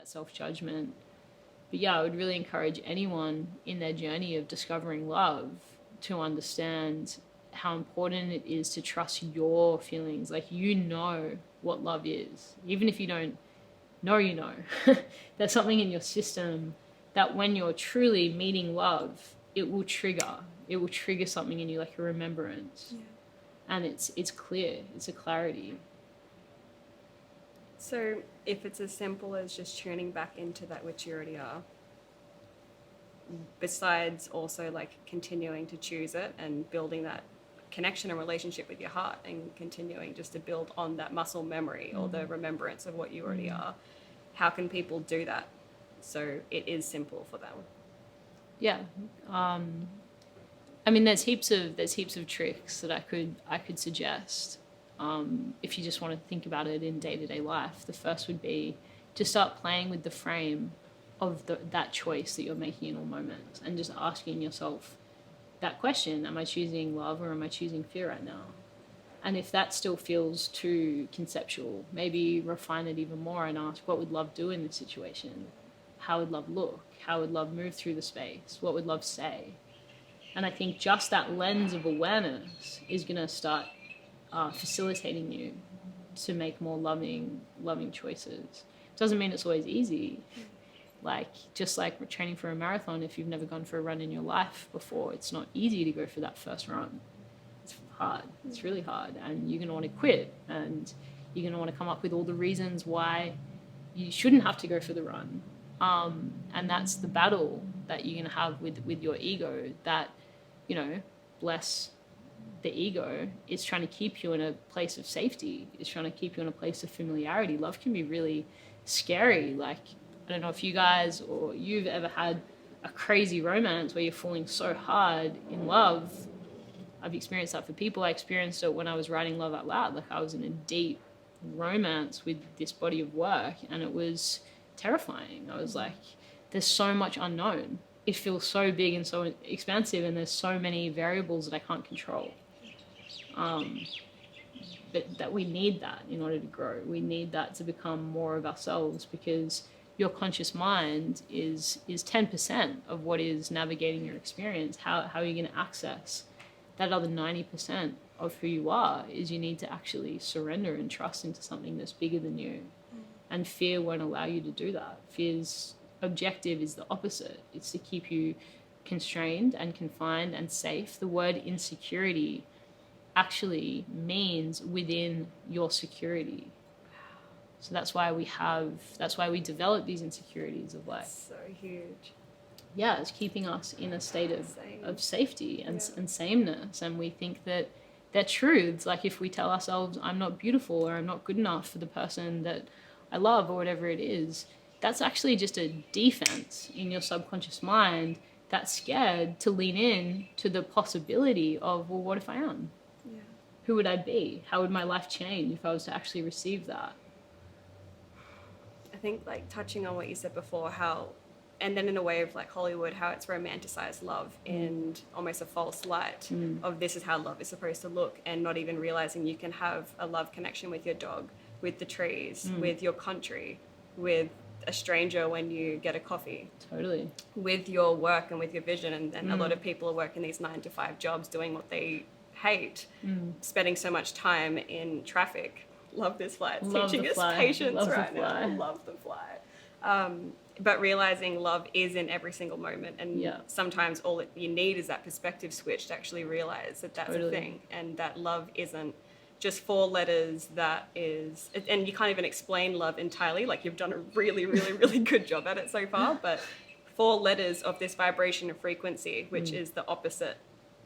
that self-judgment. But yeah, I would really encourage anyone in their journey of discovering love to understand how important it is to trust your feelings. Like, you know what love is. Even if you don't know, you know. There's something in your system that when you're truly meeting love, it will trigger. It will trigger something in you, like a remembrance. Yeah. And it's clear. It's a clarity. So if it's as simple as just tuning back into that which you already are, besides also like continuing to choose it and building that connection and relationship with your heart and continuing just to build on that muscle memory or the remembrance of what you already are, how can people do that so it is simple for them? Yeah. I mean, there's heaps of tricks that I could suggest. If you just want to think about it in day-to-day life, the first would be to start playing with the frame of that choice that you're making in all moments, and just asking yourself that question: am I choosing love or am I choosing fear right now? And if that still feels too conceptual, maybe refine it even more and ask, what would love do in this situation? How would love look? How would love move through the space? What would love say? And I think just that lens of awareness is going to start facilitating you to make more loving choices. Doesn't mean it's always easy. Like, just like training for a marathon, if you've never gone for a run in your life before, it's not easy to go for that first run. It's hard. It's really hard. And you're going to want to quit. And you're going to want to come up with all the reasons why you shouldn't have to go for the run. And that's the battle that you're going to have with your ego that, you know, bless the ego, is trying to keep you in a place of safety. It's trying to keep you in a place of familiarity. Love can be really scary. Like, I don't know if you guys or you've ever had a crazy romance where you're falling so hard in love. I've experienced that for people. I experienced it when I was writing Love Out Loud. Like, I was in a deep romance with this body of work, and it was terrifying. I was like, there's so much unknown. It feels so big and so expansive, and there's so many variables that I can't control. But that we need that in order to grow. We need that to become more of ourselves, because your conscious mind is 10% of what is navigating your experience. How are you going to access that other 90% of who you are? Is you need to actually surrender and trust into something that's bigger than you. And fear won't allow you to do that. Fear's objective is the opposite. It's to keep you constrained and confined and safe. The word insecurity actually means within your security. So that's why we develop these insecurities of like, So huge. Yeah, it's keeping us in a state of safety and sameness. And we think that they're truths. Like, if we tell ourselves, I'm not beautiful or I'm not good enough for the person that I love or whatever it is, that's actually just a defense in your subconscious mind that's scared to lean in to the possibility of, well, what if I am? Yeah. Who would I be? How would my life change if I was to actually receive that? I think, like, touching on what you said before, how, and then in a way of like Hollywood, how it's romanticized love in almost a false light of this is how love is supposed to look, and not even realizing you can have a love connection with your dog, with the trees, with your country, with a stranger when you get a coffee. Totally. With your work and with your vision. And then a lot of people are working these 9-to-5 jobs doing what they hate, spending so much time in traffic. Love this flight. It's teaching us patience right now. Love the fly. But realizing love is in every single moment. And sometimes all you need is that perspective switch to actually realize that that's a thing. And that love isn't just 4 letters that is, and you can't even explain love entirely. Like, you've done a really, really, really good job at it so far. But 4 letters of this vibration and frequency, which is the opposite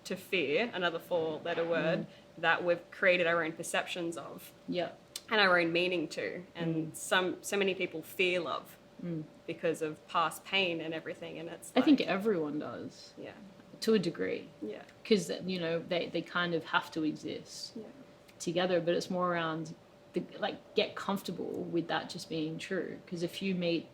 to fear, another 4-letter word that we've created our own perceptions of. Yeah. And our own meaning to. And so many people fear love because of past pain and everything. And it's like, I think everyone does. Yeah. To a degree. Yeah. Because, you know, they kind of have to exist together, but it's more around, get comfortable with that just being true. Because if you meet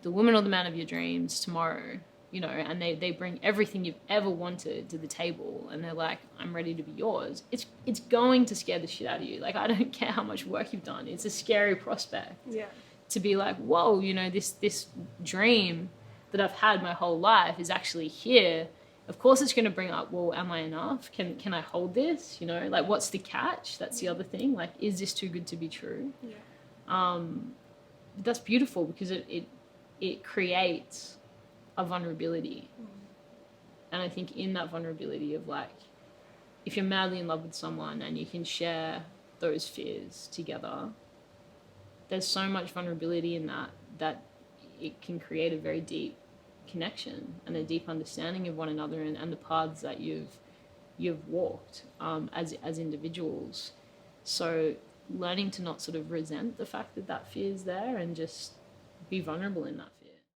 the woman or the man of your dreams tomorrow, you know, and they bring everything you've ever wanted to the table, and they're like, I'm ready to be yours, it's going to scare the shit out of you. Like, I don't care how much work you've done. It's a scary prospect. Yeah. to be like, whoa, you know, this dream that I've had my whole life is actually here. Of course it's going to bring up, well, am I enough? Can I hold this? You know, like, what's the catch? That's the other thing. Like, is this too good to be true? Yeah. That's beautiful because it creates a vulnerability. And I think in that vulnerability of, like, if you're madly in love with someone and you can share those fears together, there's so much vulnerability in that it can create a very deep connection and a deep understanding of one another and the paths that you've walked as individuals. So learning to not sort of resent the fact that fear is there and just be vulnerable in that fear.